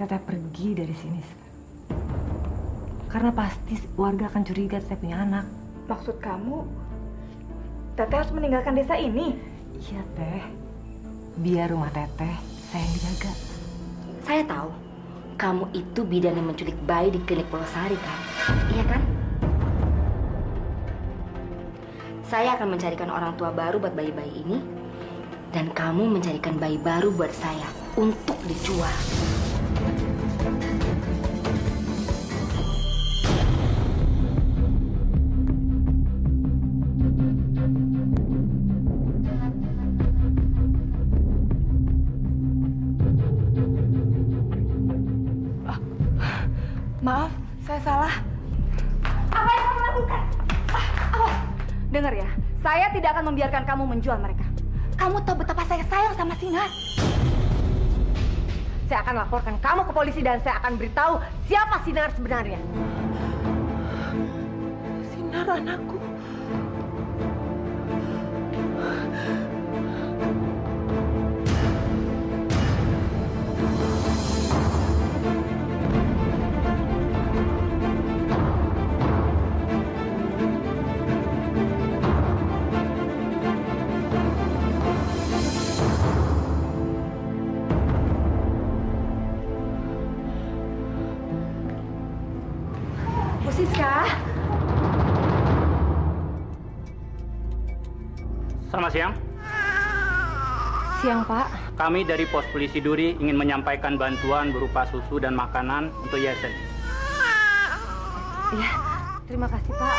Teteh pergi dari sini. Karena pasti warga akan curiga Teteh punya anak. Maksud kamu, Teteh harus meninggalkan desa ini? Iya, Teh. Biar rumah Teteh saya yang dijaga. Saya tahu, kamu itu bidan yang menculik bayi di klinik Polosari kan? Iya kan? Saya akan mencarikan orang tua baru buat bayi-bayi ini. Dan kamu mencarikan bayi baru buat saya untuk dijual. Maaf, saya salah. Apa yang kamu lakukan? Awas, dengar ya. Saya tidak akan membiarkan kamu menjual mereka. Kamu tahu betapa saya sayang sama Sinar. Saya akan laporkan kamu ke polisi dan saya akan beritahu siapa Sinar sebenarnya. Sinar anakku. Bu Siska. Selamat siang. Siang, Pak. Kami dari Pos Polisi Duri ingin menyampaikan bantuan berupa susu dan makanan untuk yayasan. Iya, terima kasih, Pak.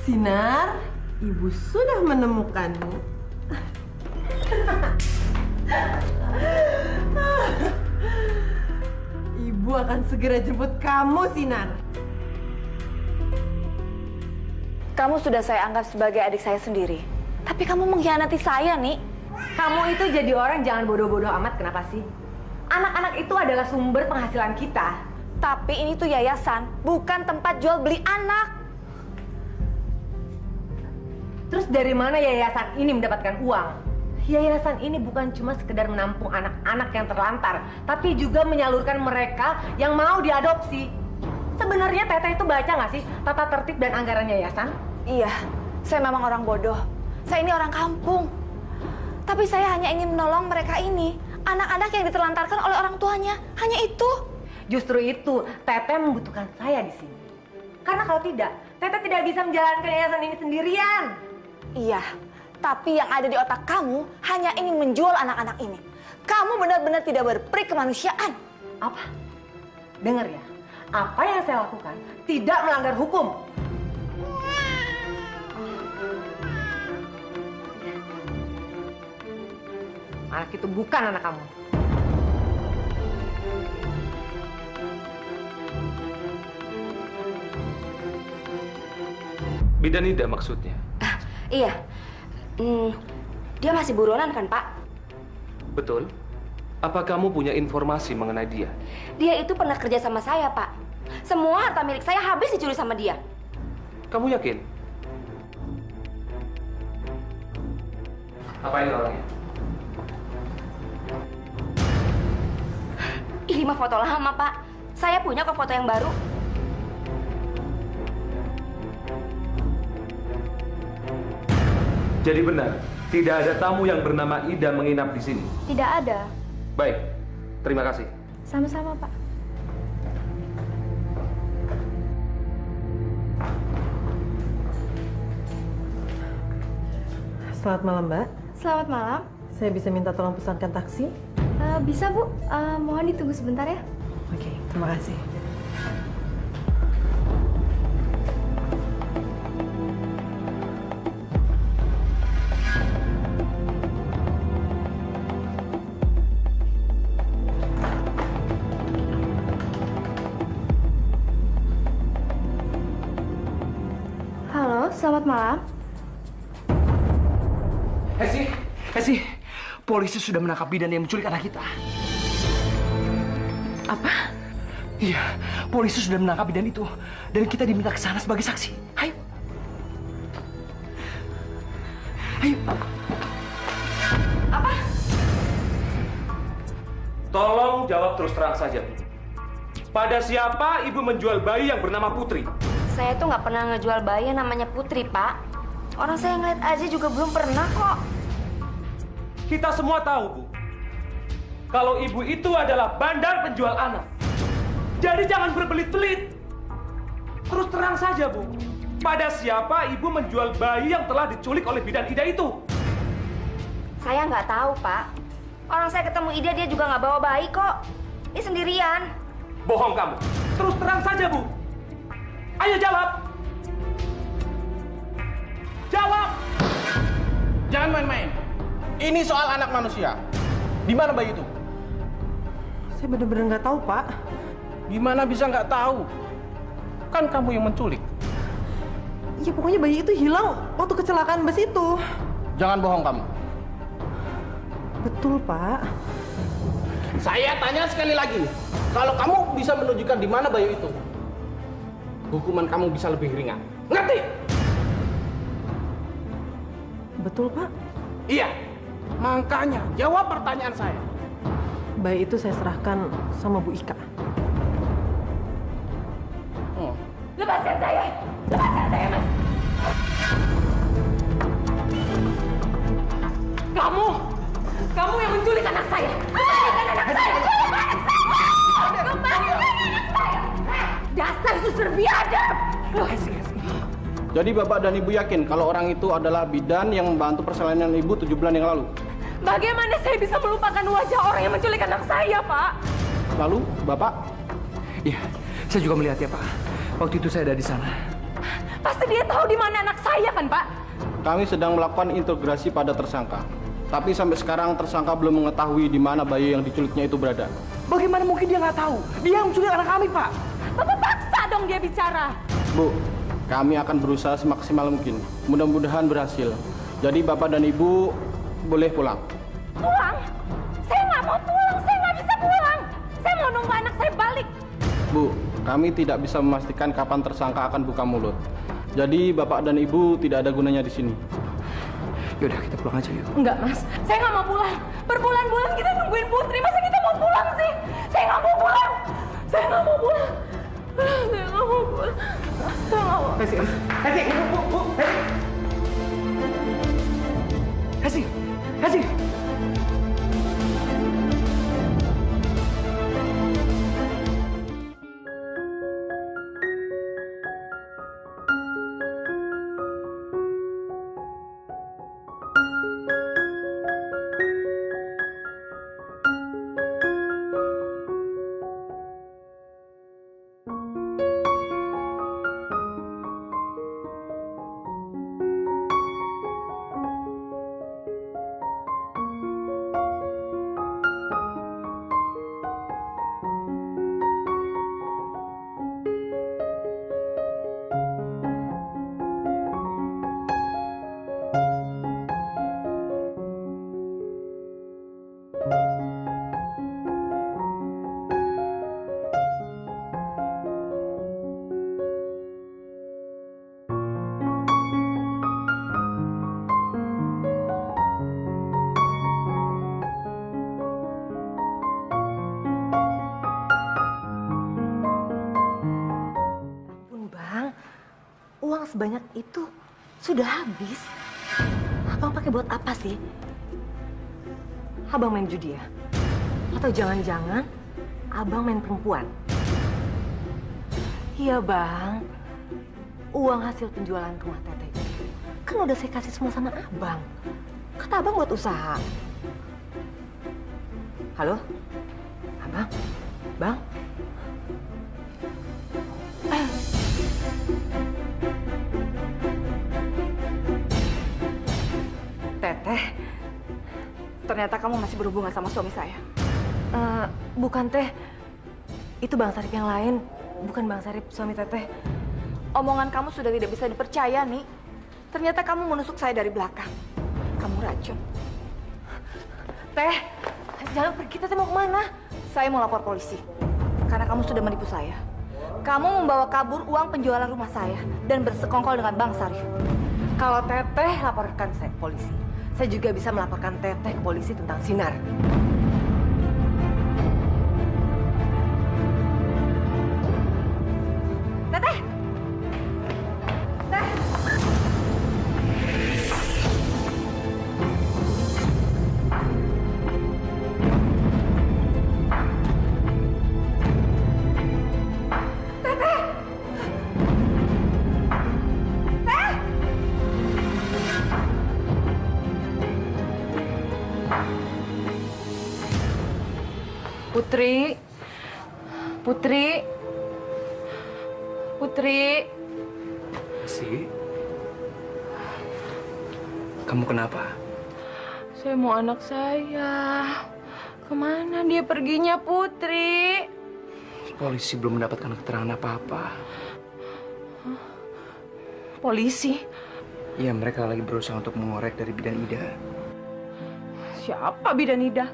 Sinar, Ibu sudah menemukanmu. Ibu akan segera jemput kamu, Sinar. Kamu sudah saya anggap sebagai adik saya sendiri. Tapi kamu mengkhianati saya, nih. Kamu itu jadi orang jangan bodoh-bodoh amat, kenapa sih? Anak-anak itu adalah sumber penghasilan kita. Tapi ini tuh yayasan, bukan tempat jual beli anak. Terus dari mana yayasan ini mendapatkan uang? Yayasan ini bukan cuma sekedar menampung anak-anak yang terlantar, tapi juga menyalurkan mereka yang mau diadopsi. Sebenarnya Teteh itu baca nggak sih tata tertib dan anggaran yayasan? Iya, saya memang orang bodoh. Saya ini orang kampung. Tapi saya hanya ingin menolong mereka ini. Anak-anak yang diterlantarkan oleh orang tuanya. Hanya itu. Justru itu, Teteh membutuhkan saya di sini. Karena kalau tidak, Teteh tidak bisa menjalankan yayasan ini sendirian. Iya, tapi yang ada di otak kamu hanya ingin menjual anak-anak ini. Kamu benar-benar tidak berperi kemanusiaan. Apa? Dengar ya, apa yang saya lakukan tidak melanggar hukum. Anak itu bukan anak kamu. Bidanida maksudnya? Iya. Dia masih buronan kan, Pak? Betul. Apa kamu punya informasi mengenai dia? Dia itu pernah kerja sama saya, Pak. Semua harta milik saya habis dicuri sama dia. Kamu yakin? Apa ini orangnya? Ini mah foto lama, Pak. Saya punya kok foto yang baru. Jadi benar, tidak ada tamu yang bernama Ida menginap di sini. Tidak ada. Baik, terima kasih. Sama-sama, Pak. Selamat malam, Mbak. Selamat malam. Saya bisa minta tolong pesankan taksi? Bisa, Bu. Mohon ditunggu sebentar ya. Oke, terima kasih. Halo, selamat malam. Hesi, polisi sudah menangkap bidan yang menculik anak kita. Apa? Iya, polisi sudah menangkap bidan itu. Dan kita diminta ke sana sebagai saksi. Ayo. Ayo. Apa? Tolong jawab terus terang saja, Bu. Pada siapa Ibu menjual bayi yang bernama Putri? Saya tuh nggak pernah ngejual bayi yang namanya Putri, Pak. Orang saya ngeliat aja juga belum pernah kok. Kita semua tahu, Bu. Kalau Ibu itu adalah bandar penjual anak. Jadi jangan berbelit-belit. Terus terang saja, Bu. Pada siapa Ibu menjual bayi yang telah diculik oleh bidan Ida itu? Saya nggak tahu, Pak. Orang saya ketemu Ida, dia juga nggak bawa bayi kok. Dia sendirian. Bohong kamu. Terus terang saja, Bu. Ayo jawab. Jawab. Jangan main-main. Ini soal anak manusia. Di mana bayi itu? Saya benar-benar nggak tahu, Pak. Gimana bisa nggak tahu? Kan kamu yang menculik. Ya pokoknya bayi itu hilang waktu kecelakaan bus itu. Jangan bohong kamu. Betul, Pak. Saya tanya sekali lagi. Kalau kamu bisa menunjukkan di mana bayi itu, hukuman kamu bisa lebih ringan. Ngerti? Betul, Pak. Iya. Makanya jawab pertanyaan saya. Bayi itu saya serahkan sama Bu Ika. Lepaskan saya! Lepaskan saya, Mas! Kamu yang menculik anak saya! Kembalikan anak saya! Kembalikan anak saya! Dasar susur biadab! Jadi Bapak dan Ibu yakin kalau orang itu adalah bidan yang membantu persalinan Ibu 7 bulan yang lalu? Bagaimana saya bisa melupakan wajah orang yang menculik anak saya, Pak? Lalu, Bapak? Iya, saya juga melihatnya, Pak. Waktu itu saya ada di sana. Pasti dia tahu di mana anak saya, kan, Pak? Kami sedang melakukan integrasi pada tersangka. Tapi sampai sekarang tersangka belum mengetahui di mana bayi yang diculiknya itu berada. Bagaimana mungkin dia nggak tahu? Dia yang menculik anak kami, Pak. Bapak paksa dong dia bicara. Bu, kami akan berusaha semaksimal mungkin. Mudah-mudahan berhasil. Jadi Bapak dan Ibu boleh pulang. Pulang? Saya nggak mau pulang. Saya nggak bisa pulang. Saya mau nunggu anak saya balik. Bu, kami tidak bisa memastikan kapan tersangka akan buka mulut. Jadi Bapak dan Ibu tidak ada gunanya di sini. Yaudah, kita pulang aja yuk. Enggak, Mas. Saya nggak mau pulang. Berbulan-bulan kita nungguin Putri. Masa kita mau pulang sih? Saya nggak mau pulang. Saya nggak mau pulang. Saya nggak mau pulang. Saya nggak mau. Hesi. Uang sebanyak itu sudah habis. Abang pakai buat apa sih? Abang main judi ya? Atau jangan-jangan abang main perempuan? Iya bang, uang hasil penjualan rumah Teteh kan udah saya kasih semua sama abang. Kata abang buat usaha. Halo? Abang? Bang? Teteh, ternyata kamu masih berhubungan sama suami saya. Bukan Teh, itu Bang Sarip yang lain, bukan Bang Sarip suami Teteh. Omongan kamu sudah tidak bisa dipercaya, nih. Ternyata kamu menusuk saya dari belakang. Kamu racun. Teh, jangan pergi, Teteh mau kemana? Saya mau lapor polisi. Karena kamu sudah menipu saya. Kamu membawa kabur uang penjualan rumah saya dan bersekongkol dengan Bang Sarif. Kalau Teteh laporkan saya ke polisi, saya juga bisa melaporkan Teteh ke polisi tentang Sinar. Teteh! Teh! Putri. Putri. Putri. Si, kamu kenapa? Saya mau anak saya. Kemana dia perginya, Putri? Polisi belum mendapatkan keterangan apa-apa. Polisi? Ya, mereka lagi berusaha untuk mengorek dari bidan Ida. Siapa bidan Ida?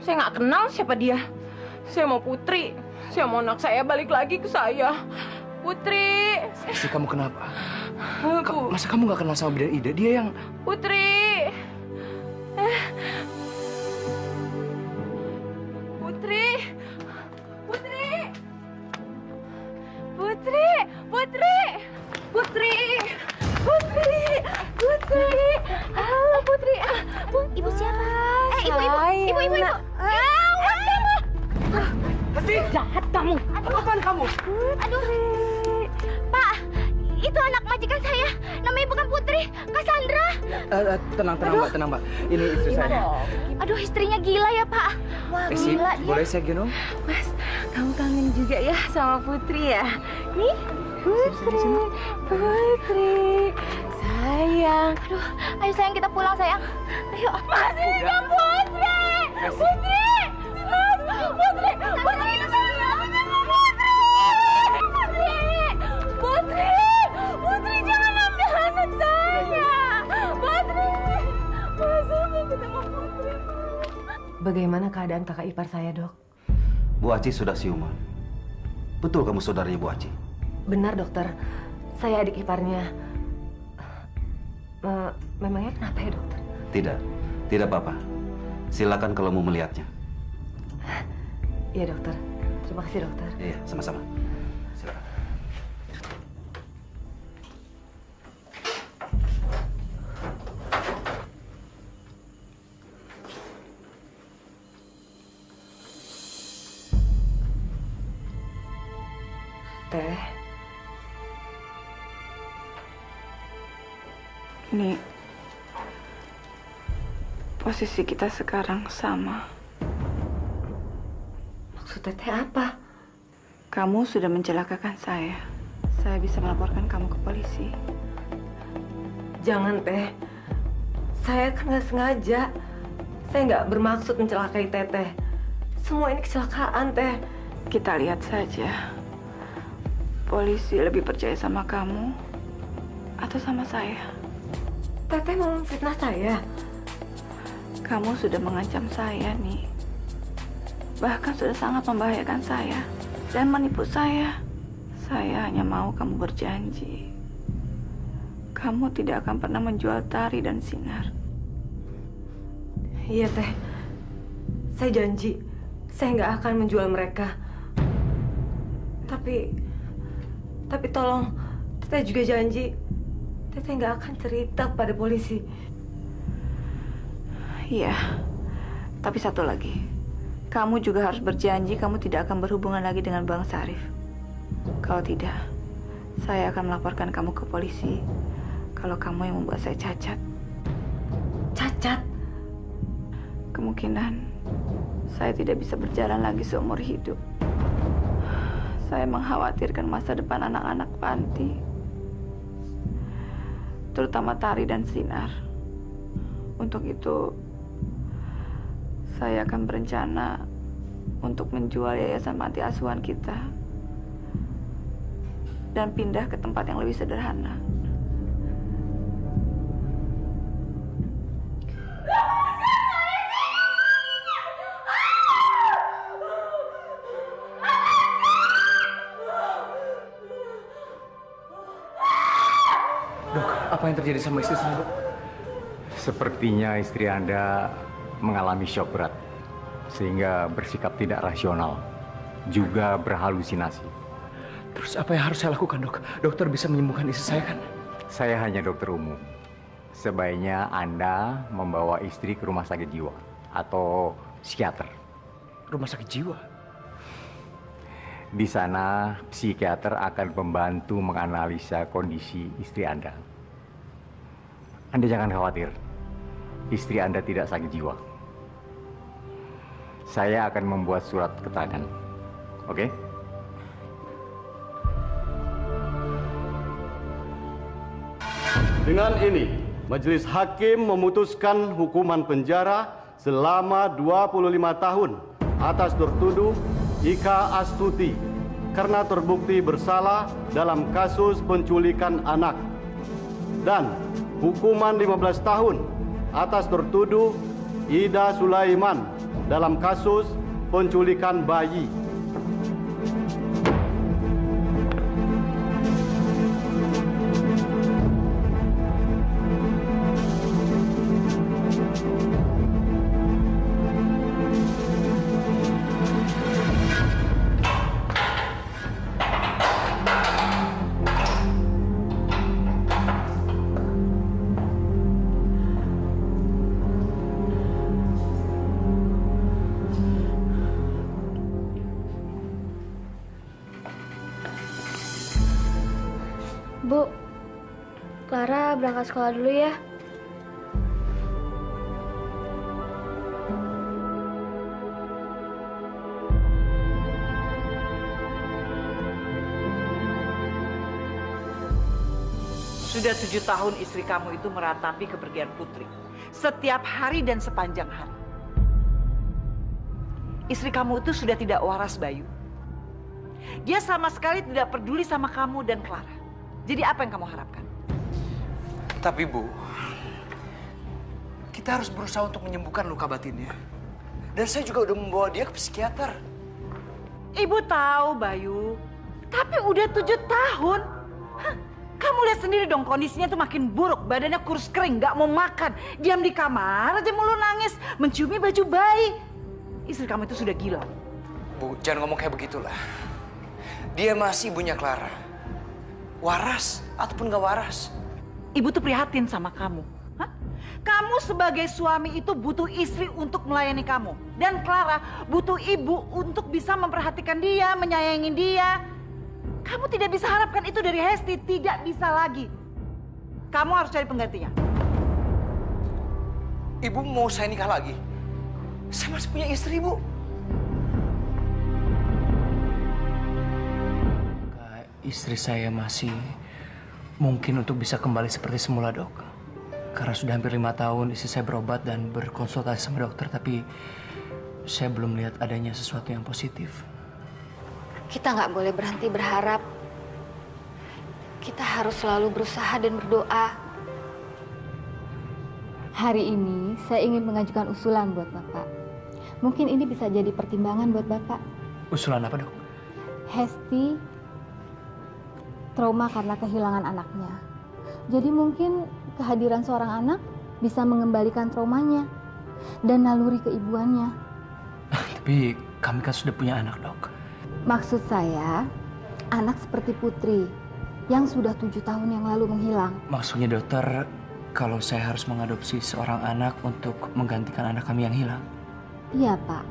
Saya nggak kenal siapa dia. Saya mau Putri. Saya mau anak saya balik lagi ke saya. Putri. Si, kamu kenapa? Bu. Masa kamu nggak kenal sama bidan Ida? Dia yang... Putri. Putri. Putri. Putri. Putri. Putri. Putri. Putri. Halo Putri. Ibu siapa? Ibu. Awas kamu. Hesti! Jahat kamu. Apaan kamu? Aduh. Pak, itu anak majikan saya. Namanya bukan Putri, Cassandra. Tenang, Mbak. Ini istri saya. Aduh, istrinya gila ya, Pak. Wah, Si, gila dia. boleh saya gendong? Mas, kamu kangen juga ya sama Putri ya? Nih, Putri, sayang. Aduh, ayo sayang kita pulang sayang. Ayo. Masih hidup Putri! Putri! Putri! Putri itu sayang! Putri! Putri, jangan ambil anak saya! Putri! Masa mau ketemu Putri? Bagaimana keadaan kakak ipar saya, Dok? Bu Aci sudah siuman. Betul kamu saudaranya Bu Aci? Benar, dokter. Saya adik iparnya. Memangnya kenapa ya, dokter? Tidak apa-apa. Silakan kalau mau melihatnya. Iya, dokter. Terima kasih, dokter. Iya, sama-sama. Silakan. Teh, Ini posisi kita sekarang sama. maksud Teteh apa? Kamu sudah mencelakakan saya. Saya bisa melaporkan kamu ke polisi. Jangan, Teh. Saya kan nggak sengaja. Saya nggak bermaksud mencelakai Teteh. Semua ini kecelakaan, Teh. Kita lihat saja. Polisi lebih percaya sama kamu atau sama saya? Teteh mau memfitnah saya. Kamu sudah mengancam saya, nih. Bahkan sudah sangat membahayakan saya dan menipu saya. Saya hanya mau kamu berjanji. Kamu tidak akan pernah menjual Tari dan Sinar. Iya, Teh. Saya janji. Saya nggak akan menjual mereka. Tapi tolong, Teteh juga janji. Teteh nggak akan cerita pada polisi. Iya, tapi satu lagi. Kamu juga harus berjanji kamu tidak akan berhubungan lagi dengan Bang Sarif. Kalau tidak, saya akan melaporkan kamu ke polisi kalau kamu yang membuat saya cacat. Cacat? Kemungkinan saya tidak bisa berjalan lagi seumur hidup. Saya mengkhawatirkan masa depan anak-anak panti, terutama Tari dan Sinar. Untuk itu, saya akan berencana untuk menjual yayasan panti asuhan kita dan pindah ke tempat yang lebih sederhana. Dok, apa yang terjadi sama istri saya, Dok? Sepertinya istri Anda mengalami syok berat, sehingga bersikap tidak rasional, juga berhalusinasi. Terus apa yang harus saya lakukan, Dok? Dokter bisa menyembuhkan istri saya, kan? Saya hanya dokter umum. Sebaiknya Anda membawa istri ke rumah sakit jiwa atau psikiater. Rumah sakit jiwa? Di sana, psikiater akan membantu menganalisa kondisi istri Anda. Anda jangan khawatir, istri Anda tidak sakit jiwa. Saya akan membuat surat keterangan, oke? Dengan ini, Majelis Hakim memutuskan hukuman penjara selama 25 tahun atas tertuduh Ika Astuti karena terbukti bersalah dalam kasus penculikan anak, dan hukuman 15 tahun atas tertuduh Ida Sulaiman dalam kasus penculikan bayi. Bu, Clara berangkat sekolah dulu ya. Sudah 7 tahun istri kamu itu meratapi kepergian Putri. Setiap hari dan sepanjang hari. Istri kamu itu sudah tidak waras, Bayu. Dia sama sekali tidak peduli sama kamu dan Clara. Jadi apa yang kamu harapkan? Tapi Bu, kita harus berusaha untuk menyembuhkan luka batinnya. Dan saya juga udah membawa dia ke psikiater. Ibu tahu, Bayu. Tapi udah 7 tahun. Hah, kamu lihat sendiri dong kondisinya tuh makin buruk. Badannya kurus kering, nggak mau makan. Diam di kamar aja mulu nangis. Menciumi baju bayi. Istri kamu itu sudah gila. Bu, jangan ngomong kayak begitulah. Dia masih ibunya Clara. Waras ataupun gak waras. Ibu tuh prihatin sama kamu. Hah? Kamu sebagai suami itu butuh istri untuk melayani kamu. Dan Clara butuh ibu untuk bisa memperhatikan dia, menyayangi dia. Kamu tidak bisa harapkan itu dari Hesti. Tidak bisa lagi. Kamu harus cari penggantinya. Ibu mau saya nikah lagi? Saya masih punya istri, Bu. Istri saya masih mungkin untuk bisa kembali seperti semula, Dok. Karena sudah hampir 5 tahun istri saya berobat dan berkonsultasi sama dokter, tapi saya belum lihat adanya sesuatu yang positif. Kita nggak boleh berhenti berharap. Kita harus selalu berusaha dan berdoa. Hari ini saya ingin mengajukan usulan buat Bapak. Mungkin ini bisa jadi pertimbangan buat Bapak. Usulan apa, Dok? Hesti trauma karena kehilangan anaknya. Jadi mungkin kehadiran seorang anak bisa mengembalikan traumanya dan naluri keibuannya. Tapi kami kan sudah punya anak, Dok. Maksud saya, anak seperti Putri yang sudah 7 tahun yang lalu menghilang. Maksudnya, dokter, kalau saya harus mengadopsi seorang anak untuk menggantikan anak kami yang hilang? Iya, Pak.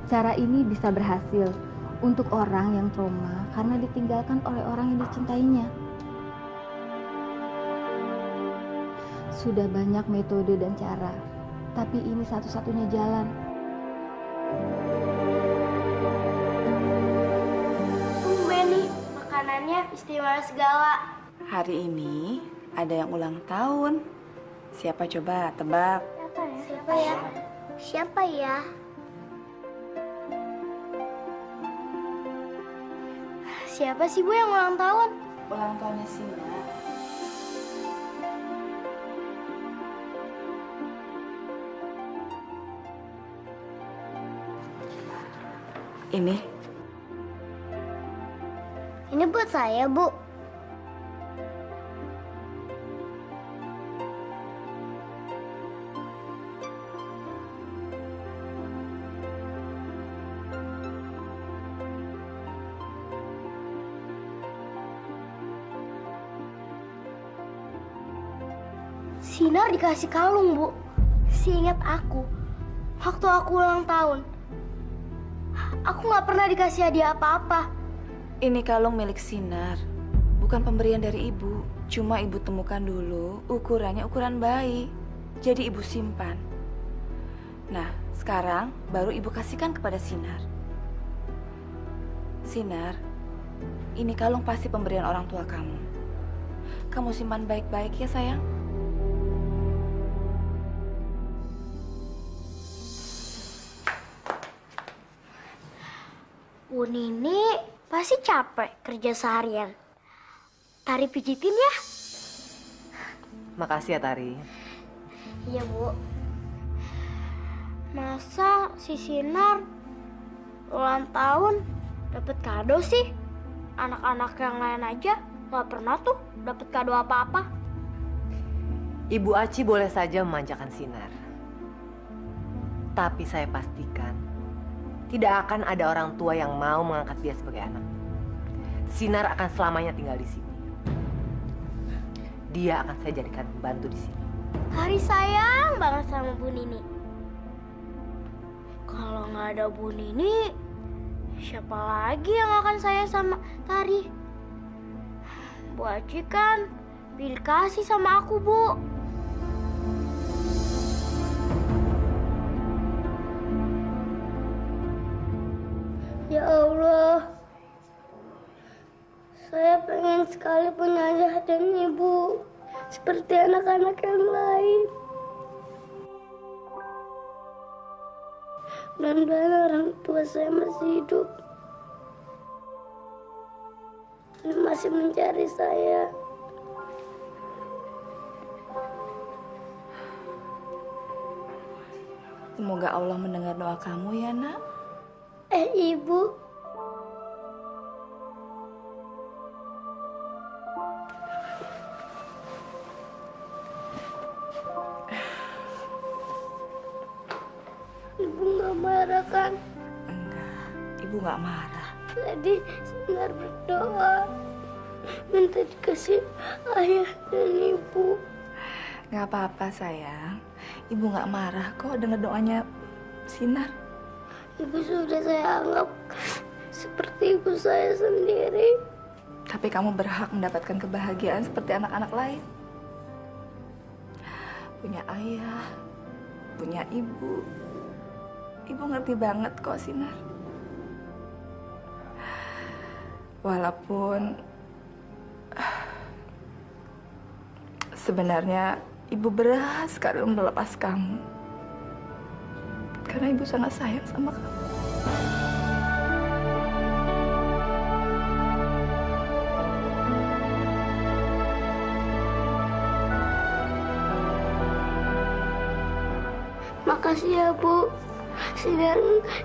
Cara ini bisa berhasil untuk orang yang trauma karena ditinggalkan oleh orang yang dicintainya. Sudah banyak metode dan cara, tapi ini satu-satunya jalan. Tumben nih, makanannya istimewa segala. Hari ini ada yang ulang tahun. Siapa coba tebak? Siapa ya? Siapa ya? Siapa sih Bu yang ulang tahun? Ulang tahunnya Sina. Ini. Ini buat saya, Bu. Sinar dikasih kalung, Bu. Seingat aku, waktu aku ulang tahun, aku nggak pernah dikasih hadiah apa-apa. Ini kalung milik Sinar, bukan pemberian dari ibu. Cuma ibu temukan dulu ukurannya ukuran bayi. Jadi ibu simpan. Nah, sekarang baru ibu kasihkan kepada Sinar. Sinar, ini kalung pasti pemberian orang tua kamu. Kamu simpan baik-baik ya sayang. Bu Nini pasti capek kerja seharian. Tari pijitin ya. Makasih ya, Tari. Iya, Bu. Masa si Sinar ulang tahun dapat kado sih? Anak-anak yang lain aja nggak pernah tuh dapat kado apa-apa. Ibu Aci boleh saja memanjakan Sinar. Tapi saya pastikan tidak akan ada orang tua yang mau mengangkat dia sebagai anak. Sinar akan selamanya tinggal di sini. Dia akan saya jadikan pembantu di sini. Tari sayang banget sama Bu Nini. Kalau nggak ada Bu Nini, siapa lagi yang akan sayang sama Tari? Bu Aci kan pilih kasih sama aku, Bu. Ya Allah, saya pengen sekali punya ayah dan ibu seperti anak-anak yang lain. Mudah-mudahan orang tua saya masih hidup dan masih mencari saya. Semoga Allah mendengar doa kamu ya, Nak. Ibu. Ibu nggak marah kan? Enggak, ibu nggak marah. Tadi Sinar berdoa minta dikasih ayah dan ibu. Nggak apa-apa sayang. Ibu nggak marah kok dengar doanya Sinar. Ibu sudah saya anggap seperti ibu saya sendiri. Tapi kamu berhak mendapatkan kebahagiaan seperti anak-anak lain. Punya ayah, punya ibu. Ibu ngerti banget kok, Sinar. Walaupun sebenarnya ibu berat sekali melepas kamu. Karena ibu sangat sayang sama kamu. Makasih ya, Bu. Sinar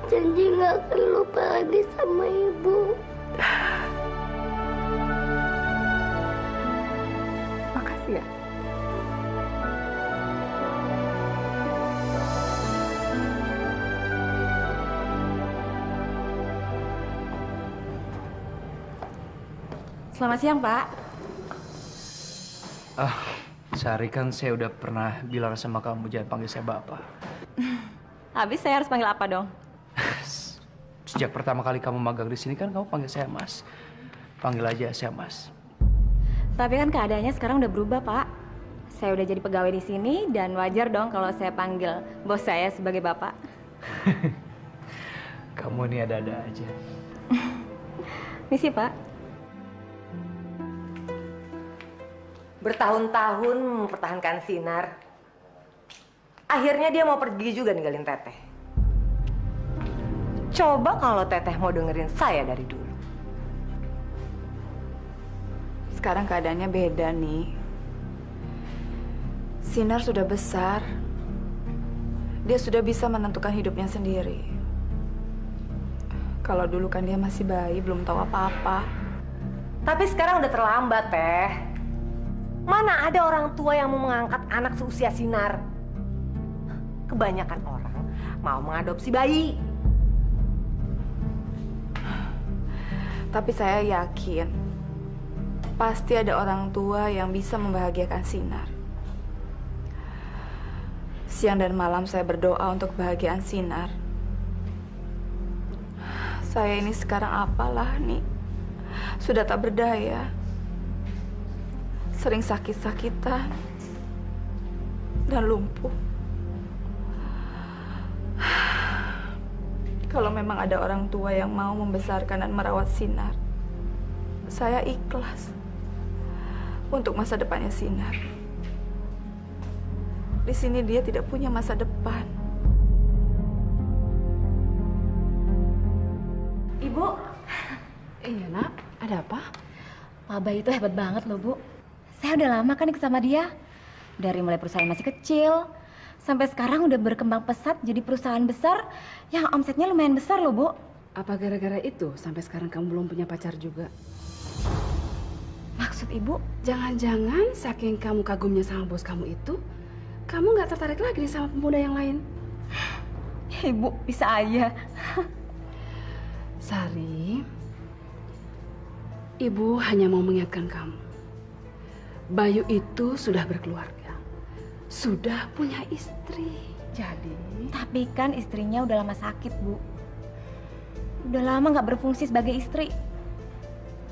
janji nggak akan lupa lagi sama ibu. Makasih ya. Selamat siang, Pak. Sehari kan saya udah pernah bilang sama kamu jangan panggil saya Bapak. Habis saya harus panggil apa dong? Sejak pertama kali kamu magang di sini kan kamu panggil saya Mas. Panggil aja saya Mas. Tapi kan keadaannya sekarang udah berubah, Pak. Saya udah jadi pegawai di sini dan wajar dong kalau saya panggil bos saya sebagai Bapak. Kamu ini ada-ada aja. Misi, Pak. Bertahun-tahun mempertahankan Sinar. Akhirnya dia mau pergi juga ninggalin Teteh. Coba kalau Teteh mau dengerin saya dari dulu. Sekarang keadaannya beda nih. Sinar sudah besar. Dia sudah bisa menentukan hidupnya sendiri. Kalau dulu kan dia masih bayi, belum tahu apa-apa. Tapi sekarang udah terlambat, Teh. Mana ada orang tua yang mau mengangkat anak seusia Sinar? Kebanyakan orang mau mengadopsi bayi. Tapi saya yakin pasti ada orang tua yang bisa membahagiakan Sinar. Siang dan malam saya berdoa untuk kebahagiaan Sinar. Saya ini sekarang apalah nih? Sudah tak berdaya. Sering sakit-sakitan dan lumpuh. Kalau memang ada orang tua yang mau membesarkan dan merawat Sinar, saya ikhlas untuk masa depannya Sinar. Di sini dia tidak punya masa depan. Ibu. Iya nak, ada apa? Pak Bayu itu hebat banget loh Bu. Saya udah lama kan ikut sama dia. Dari mulai perusahaan masih kecil, sampai sekarang udah berkembang pesat jadi perusahaan besar yang omsetnya lumayan besar loh Bu. Apa gara-gara itu sampai sekarang kamu belum punya pacar juga? Maksud Ibu? Jangan-jangan saking kamu kagumnya sama bos kamu itu, kamu nggak tertarik lagi sama pemuda yang lain? Ibu, bisa aja. Sari, Ibu hanya mau mengingatkan kamu. Bayu itu sudah berkeluarga, sudah punya istri. Jadi... Tapi kan istrinya udah lama sakit, Bu. Udah lama nggak berfungsi sebagai istri.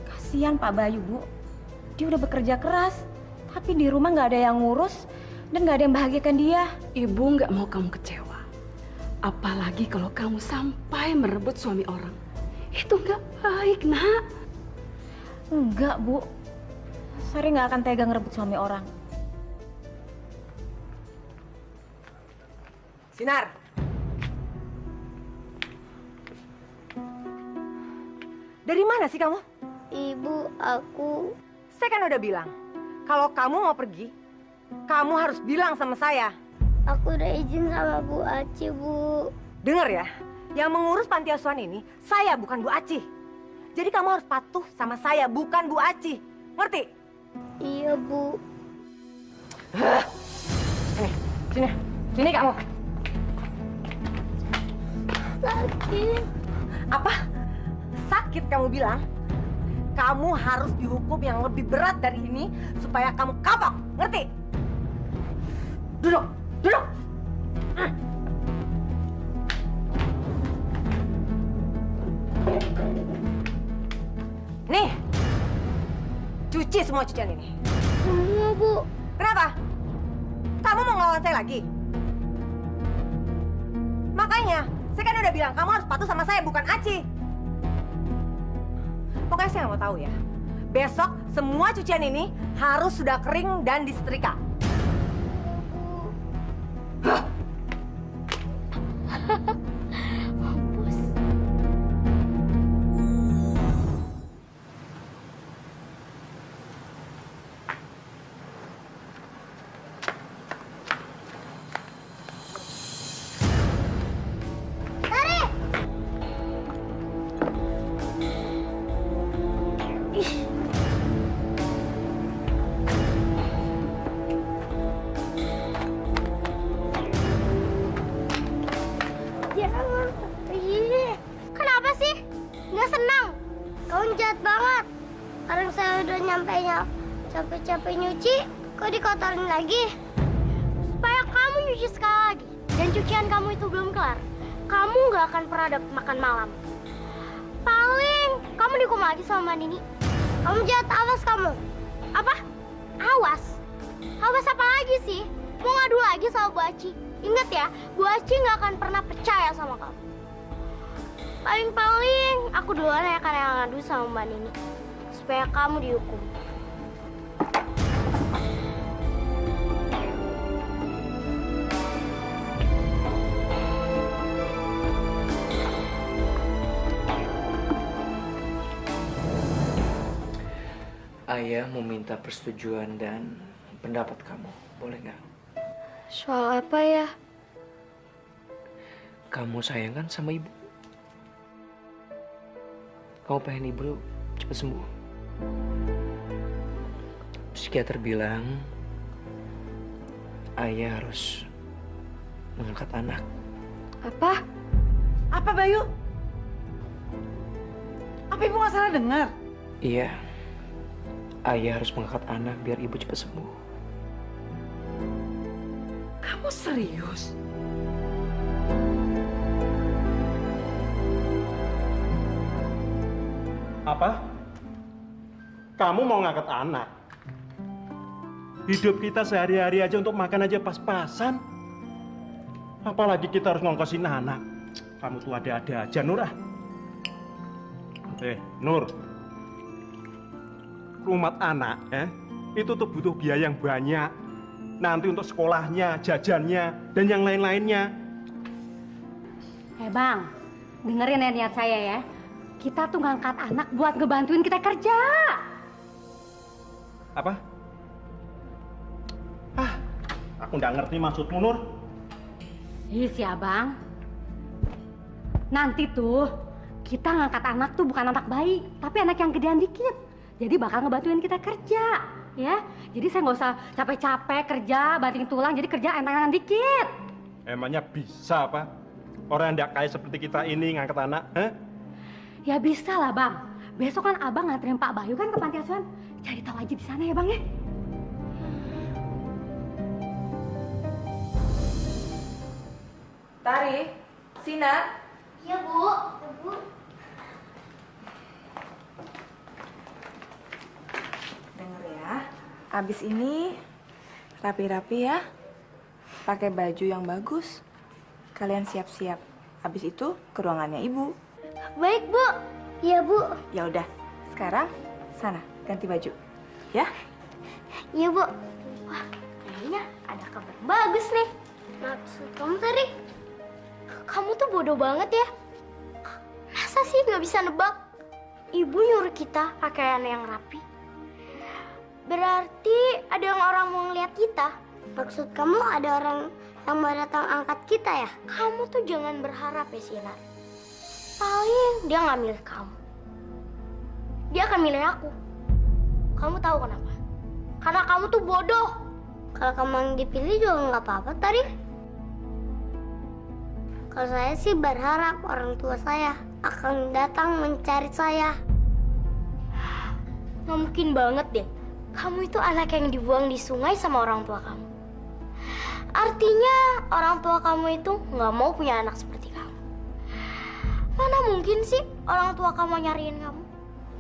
Kasihan Pak Bayu, Bu. Dia udah bekerja keras, tapi di rumah nggak ada yang ngurus dan nggak ada yang bahagiakan dia. Ibu nggak mau kamu kecewa. Apalagi kalau kamu sampai merebut suami orang. Itu nggak baik, nak. Enggak, Bu. Sari nggak akan tega ngerebut suami orang. Sinar. Dari mana sih kamu? Ibu, aku... Saya kan udah bilang, kalau kamu mau pergi, kamu harus bilang sama saya. Aku udah izin sama Bu Aci, Bu. Dengar ya, yang mengurus panti asuhan ini, saya bukan Bu Aci. Jadi kamu harus patuh sama saya, bukan Bu Aci. Ngerti? Iya, Bu. Sini kamu. Sakit. Apa? Sakit kamu bilang? Kamu harus dihukum yang lebih berat dari ini supaya kamu kapok, ngerti? Duduk, duduk. Nih, cuci semua cucian ini. Semua, Bu. Kenapa? Kamu mau ngelawan saya lagi? Makanya, saya kan udah bilang kamu harus patuh sama saya, bukan Aci. Pokoknya saya nggak mau tahu ya. Besok semua cucian ini harus sudah kering dan disetrika. Mampus. Sari! Jangan. Ih, kenapa sih? Nggak senang? Kamu jahat banget. Sekarang saya udah nyampainya capek-capek nyuci, kok dikotorin lagi? Supaya kamu nyuci sekali lagi, dan cucian kamu itu belum kelar, kamu nggak akan pernah dapat makan malam. Paling kamu dihukum lagi sama Nini. Kamu jahat, awas kamu. Apa? Awas? Awas apa lagi sih? Mau ngadu lagi sama Bu Aci? Ingat ya, Bu Aci nggak akan pernah percaya sama kamu. Paling-paling aku duluan yang akan ngadu sama Mbak Nini. Supaya kamu dihukum. Ayah meminta persetujuan dan pendapat kamu. Boleh nggak? Soal apa ya? Kamu sayang kan sama ibu? Kamu pengen ibu cepat sembuh? Psikiater bilang ayah harus mengangkat anak. Apa? Apa, Bayu? Apa ibu nggak salah dengar? Iya, ayah harus mengangkat anak biar ibu cepat sembuh. Kamu Kamu serius? Apa? Kamu mau ngangkat anak? Hidup kita sehari-hari aja untuk makan aja pas-pasan. Apalagi kita harus ngongkosin anak. Kamu tuh ada-ada aja, Nur. Nur. Rumah anak, itu tuh butuh biaya yang banyak. Nanti untuk sekolahnya, jajannya, dan yang lain-lainnya. Bang, dengerin ya niat saya ya. Kita tuh ngangkat anak buat ngebantuin kita kerja. Apa? Aku nggak ngerti maksudmu, Nur. Iya sih, Abang. Nanti tuh kita ngangkat anak tuh bukan anak bayi, tapi anak yang gedean dikit. Jadi bakal ngebantuin kita kerja, ya. Jadi saya nggak usah capek-capek kerja, banting tulang, jadi kerja enak-enakan dikit. Emangnya bisa apa? Orang yang nggak kaya seperti kita ini ngangkat anak, Ya bisa lah, Bang. Besok kan Abang nganterin Pak Bayu kan ke panti asuhan. Cari tahu aja di sana ya, Bang ya. Tari, Sinar. Iya, Bu. Ya, Bu. Dengar ya, abis ini rapi-rapi ya. Pakai baju yang bagus. Kalian siap-siap. Abis itu ke ruangannya Ibu. Baik, Bu. Iya, Bu. Ya udah, sekarang sana ganti baju. Ya? Iya, Bu. Wah, kayaknya ada kabar bagus nih. Maksud kamu tadi? Kamu tuh bodoh banget ya. Masa sih nggak bisa nebak? Ibu nyuruh kita pakaian yang rapi. Berarti ada yang orang mau ngeliat kita. Maksud kamu ada orang yang mau datang angkat kita ya? Kamu tuh jangan berharap ya, Sinar. Paling dia nggak milih kamu. Dia akan milih aku. Kamu tahu kenapa? Karena kamu tuh bodoh. Kalau kamu yang dipilih juga nggak apa-apa, Tari. Kalau saya sih berharap orang tua saya akan datang mencari saya. Nggak mungkin banget deh. Kamu itu anak yang dibuang di sungai sama orang tua kamu. Artinya orang tua kamu itu nggak mau punya anak seperti kamu. Mana mungkin sih orang tua kamu nyariin kamu?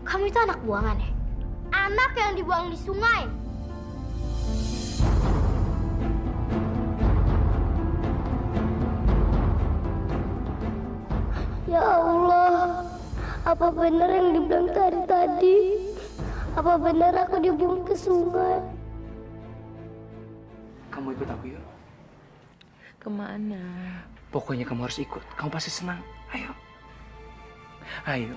Kamu itu anak buangan ya? Anak yang dibuang di sungai. Ya Allah, apa benar yang dibilang tadi? Apa benar aku dibuang ke sungai? Kamu ikut aku yuk. Kemana? Pokoknya kamu harus ikut. Kamu pasti senang. Ayo. Ayo.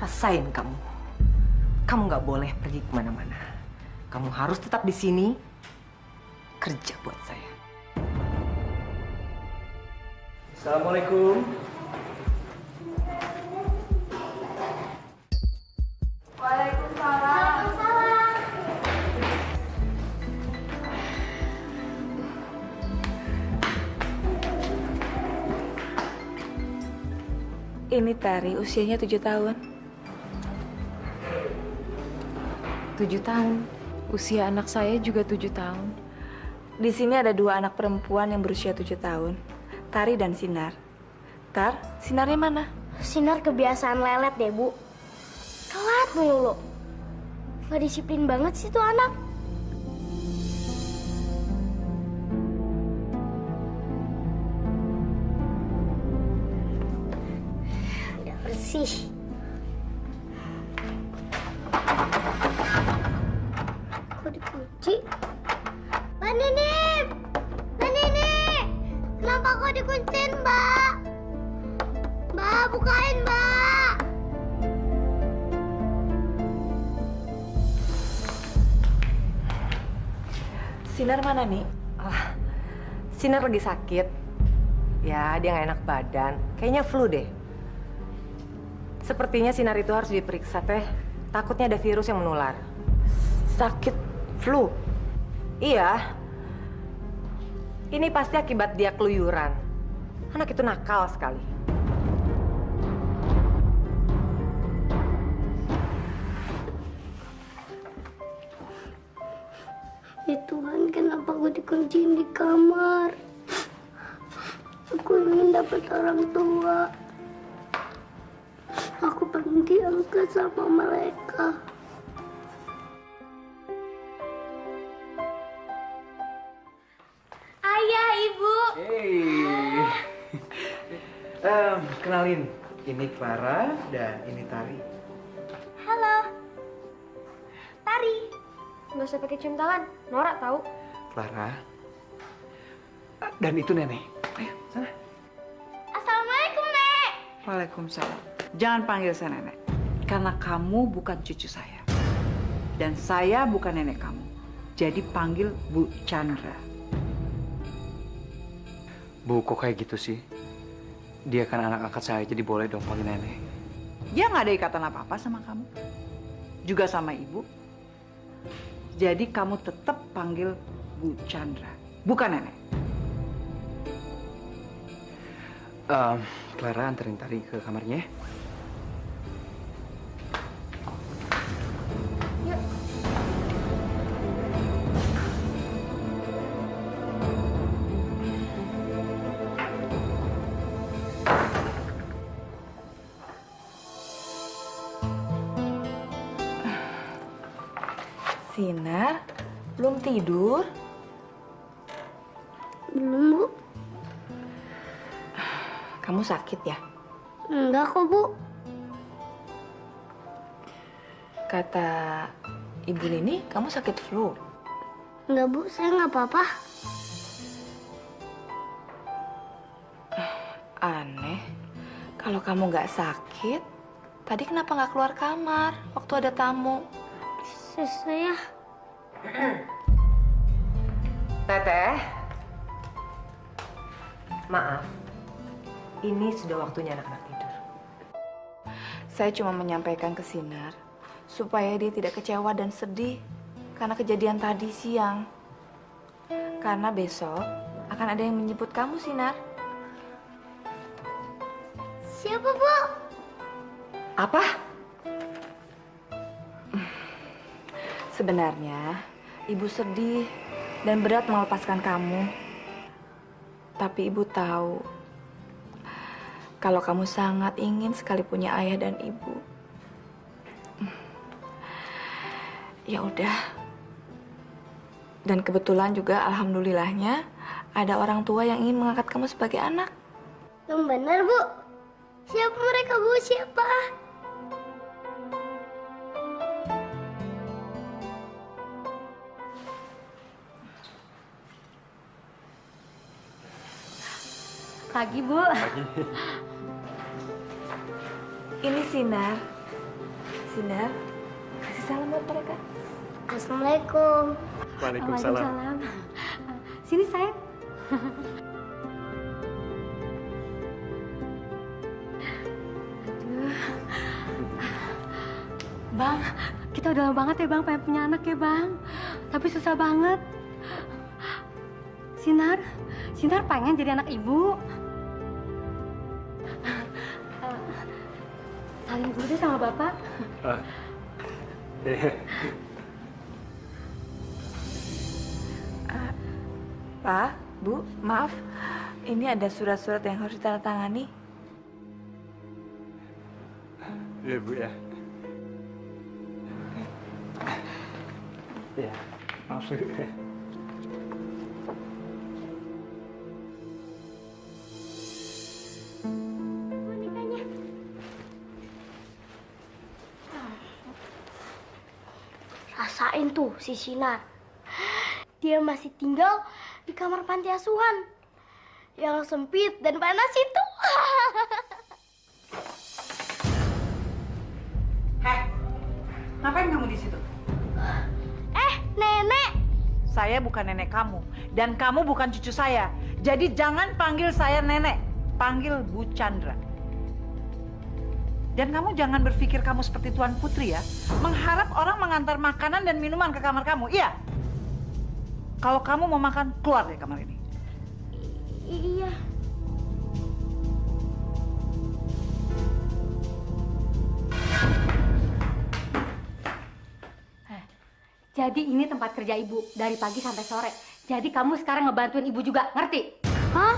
Rasain kamu. Kamu nggak boleh pergi kemana-mana. Kamu harus tetap di sini kerja buat saya. Assalamualaikum. Waalaikumsalam. Ini Tari, usianya 7 tahun. 7 tahun. Usia anak saya juga 7 tahun. Di sini ada 2 anak perempuan yang berusia 7 tahun. Tari dan Sinar. Tar, Sinarnya mana? Sinar kebiasaan lelet deh, Bu. Telat mulu. Gak disiplin banget sih tuh anak. Udah bersih. Kok dikunci? Mbak Nini! Mbak Nini! Kenapa kok dikunciin, Mbak? Mbak, bukain, Mbak! Sinar mana nih? Sinar lagi sakit. Ya, dia nggak enak badan. Kayaknya flu deh. Sepertinya Sinar itu harus diperiksa, Teh. Takutnya ada virus yang menular. Sakit flu? Iya. Ini pasti akibat dia keluyuran. Anak itu nakal sekali. Ya Tuhan, kenapa aku dikunciin di kamar? Aku ingin dapat orang tua. Aku pengen diangkat sama mereka. Ayah, Ibu. Hey. Kenalin, ini Clara dan ini Tari. Halo. Tari. Nggak usah pakai cium tangan. Norak tahu. Clara. Dan itu Nenek. Ayo, sana. Assalamualaikum, Nek. Waalaikumsalam. Jangan panggil saya nenek, karena kamu bukan cucu saya. Dan saya bukan nenek kamu. Jadi panggil Bu Chandra. Bu, kok kayak gitu sih? Dia kan anak angkat saya, jadi boleh dong panggil Nenek. Dia nggak ada ikatan apa-apa sama kamu. Juga sama ibu. Jadi kamu tetap panggil Bu Chandra, bukan nenek. Clara anterin Tari ke kamarnya ya. Sinar, belum tidur? Belum, Bu. Kamu sakit ya? Enggak kok, Bu. Kata Ibu Nini, kamu sakit flu. Enggak, Bu. Saya nggak apa-apa. Aneh. Kalau kamu nggak sakit, tadi kenapa nggak keluar kamar waktu ada tamu? Saya. Teteh. Maaf. Ini sudah waktunya anak-anak tidur. Saya cuma menyampaikan ke Sinar supaya dia tidak kecewa dan sedih karena kejadian tadi siang. Karena besok akan ada yang menyebut kamu, Sinar. Siapa, Bu? Apa? Sebenarnya Ibu sedih dan berat melepaskan kamu. Tapi Ibu tahu kalau kamu sangat ingin sekali punya ayah dan ibu. Ya udah. Dan kebetulan juga alhamdulillahnya ada orang tua yang ingin mengangkat kamu sebagai anak. Yang benar, Bu. Siapa mereka, Bu? Siapa? Pagi, Bu. Pagi. Ini Sinar. Sinar, kasih salam buat mereka. Assalamualaikum. Waalaikumsalam. Sini, sayang. Bang, kita udah lama banget ya Bang pengen punya anak ya Bang. Tapi susah banget. Sinar pengen jadi anak ibu. Salim dulu deh sama Bapak. Pak, Bu, maaf. Ini ada surat-surat yang harus ditandatangani. Iya, Bu ya. Ya, maaf. Rasain tuh si Sinar. Dia masih tinggal di kamar panti asuhan yang sempit dan panas itu. Ngapain kamu di situ? Nenek. Saya bukan nenek kamu dan kamu bukan cucu saya. Jadi jangan panggil saya nenek, panggil Bu Chandra. Dan kamu jangan berpikir kamu seperti Tuan Putri ya. Mengharap orang mengantar makanan dan minuman ke kamar kamu, iya? Kalau kamu mau makan, keluar dari kamar ini. Iya. Jadi ini tempat kerja ibu dari pagi sampai sore. Jadi kamu sekarang ngebantuin ibu juga, ngerti? Hah?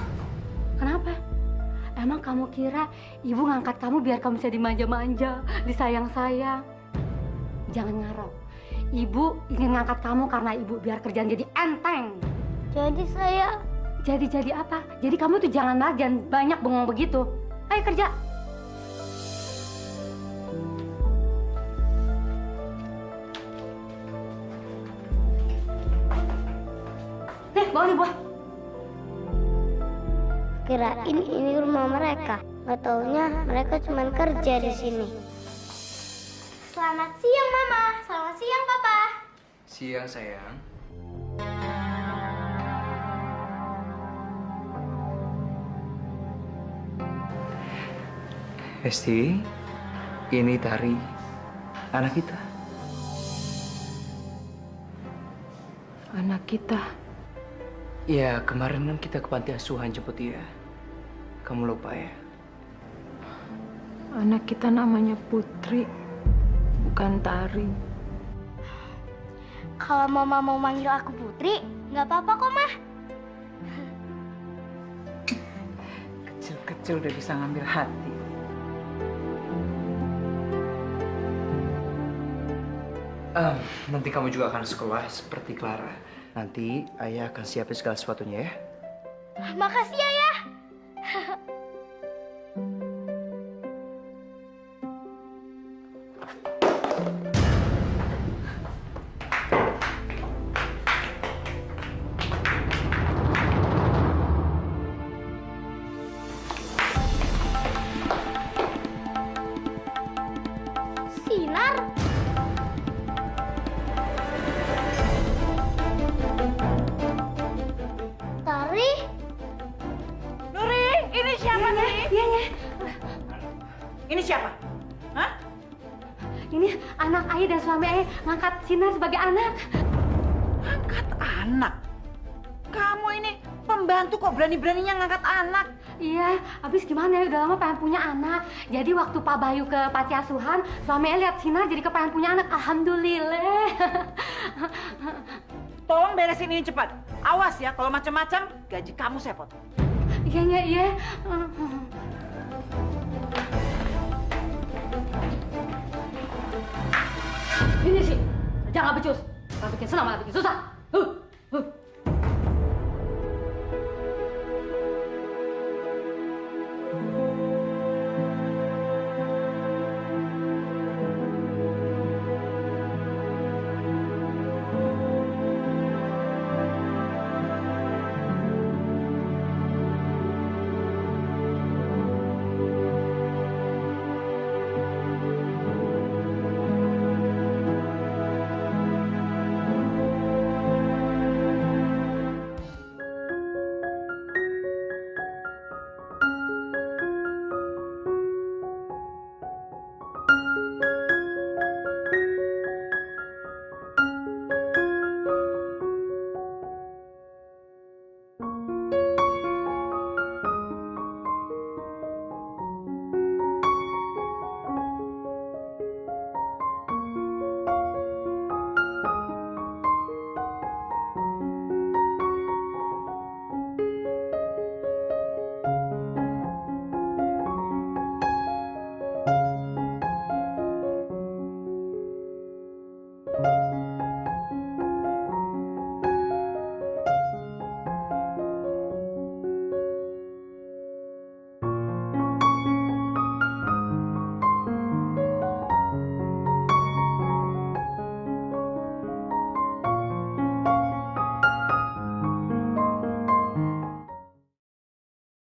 Kenapa? Emang kamu kira ibu ngangkat kamu biar kamu bisa dimanja-manja, disayang-sayang? Jangan ngarep. Ibu ingin ngangkat kamu karena ibu biar kerjaan jadi enteng. Jadi saya... Jadi apa? Jadi kamu tuh jangan banyak bengong begitu. Ayo kerja. Nih, bawa nih buah. Kirain ini rumah mereka. Nggak taunya mereka cuma kerja di sini. Selamat siang, Mama. Selamat siang, Papa. Siang, sayang. Esti, ini Tari, anak kita. Anak kita. Ya, kemarin kan kita ke panti asuhan jemput dia. Kamu lupa ya? Anak kita namanya Putri, bukan Tari. Kalau Mama mau manggil aku Putri, nggak apa-apa kok, Mah. Kecil-kecil udah bisa ngambil hati. Nanti kamu juga akan sekolah seperti Clara. Nanti ayah akan siapin segala sesuatunya ya. Makasih ya, Ayah. Sinar. Tari. Nuri, ini siapa nih? Iya. Ini siapa? Hah? Ini anak ayah dan suami ayah ngangkat Sinar sebagai anak. Angkat anak? Kamu ini pembantu kok berani-beraninya ngangkat anak? Iya, habis gimana ya, udah lama pengen punya anak. Jadi waktu Pak Bayu ke panti asuhan, suami ayah lihat Sinar jadi kepengen punya anak. Alhamdulillah. Tolong beresin ini cepat. Awas ya, kalau macam-macam gaji kamu saya potong. Iya. Ini sih, jangan becus. Kalau bikin senang malah bikin susah.